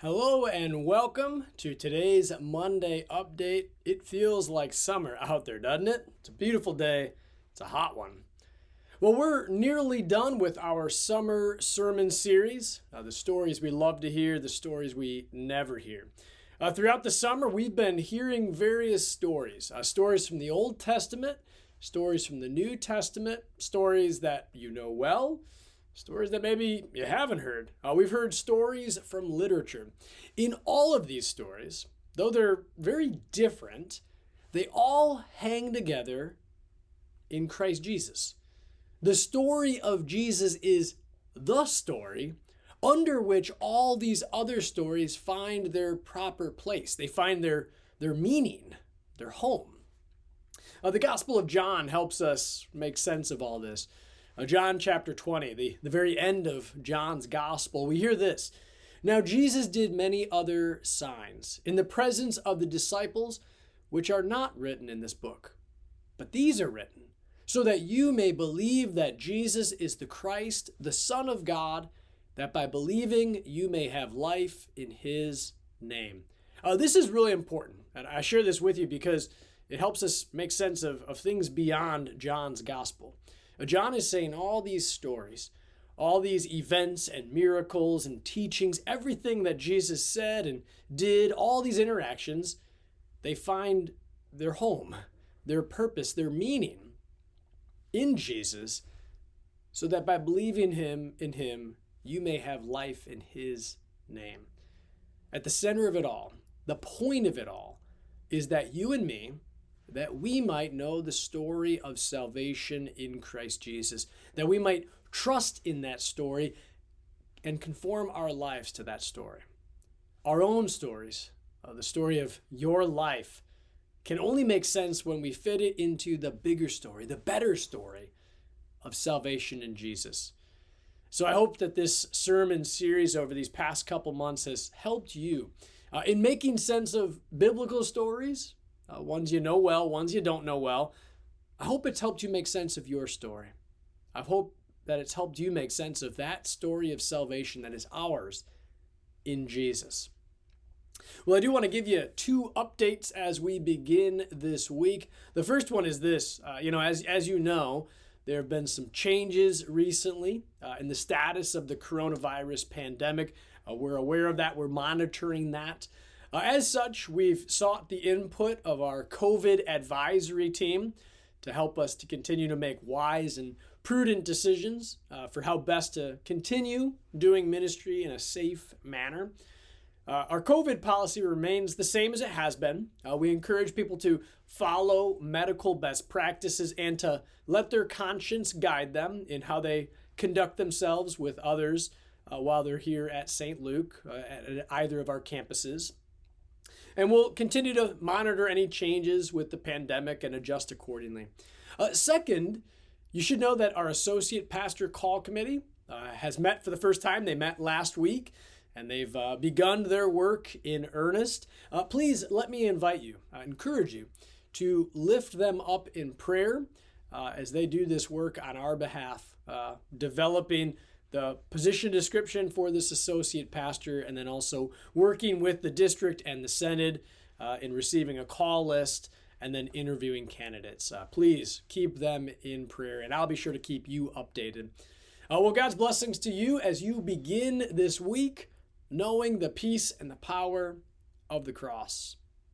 Hello and welcome to today's Monday update. It feels like summer out there, doesn't it? It's a beautiful day. It's a hot one. Well, we're nearly done with our summer sermon series, the stories we love to hear, the stories we never hear. Throughout the summer, we've been hearing various stories, stories from the Old Testament, stories from the New Testament, stories that you know well, stories that maybe you haven't heard. We've heard stories from literature. In all of these stories, though they're very different, they all hang together in Christ Jesus. The story of Jesus is the story under which all these other stories find their proper place. They find their meaning, their home. The Gospel of John helps us make sense of all this. John chapter 20, the very end of John's gospel, we hear this. Now Jesus did many other signs in the presence of the disciples, which are not written in this book. But these are written, so that you may believe that Jesus is the Christ, the Son of God, that by believing you may have life in his name. This is really important, and I share this with you because it helps us make sense of things beyond John's gospel. John is saying all these stories, all these events and miracles and teachings, everything that Jesus said and did, all these interactions, they find their home, their purpose, their meaning in Jesus, so that by believing in him, you may have life in his name. At the center of it all, the point of it all, is that you and me, that we might know the story of salvation in Christ Jesus, that we might trust in that story and conform our lives to that story. Our own stories, the story of your life, can only make sense when we fit it into the bigger story, the better story of salvation in Jesus. So I hope that this sermon series over these past couple months has helped you in making sense of biblical stories, ones you know well, ones you don't know well. I hope it's helped you make sense of your story. I hope that it's helped you make sense of that story of salvation that is ours in Jesus. Well, I do want to give you two updates as we begin this week. The first one is this. As you know, there have been some changes recently in the status of the coronavirus pandemic. We're aware of that. We're monitoring that. As such, we've sought the input of our COVID advisory team to help us to continue to make wise and prudent decisions for how best to continue doing ministry in a safe manner. Our COVID policy remains the same as it has been. We encourage people to follow medical best practices and to let their conscience guide them in how they conduct themselves with others while they're here at St. Luke at either of our campuses. And we'll continue to monitor any changes with the pandemic and adjust accordingly. Second, you should know that our Associate Pastor Call Committee has met for the first time. They met last week, and they've begun their work in earnest. Please let me invite you, encourage you to lift them up in prayer as they do this work on our behalf, developing the position description for this associate pastor, and then also working with the district and the synod in receiving a call list and then interviewing candidates. Please keep them in prayer, and I'll be sure to keep you updated. Well, God's blessings to you as you begin this week, knowing the peace and the power of the cross.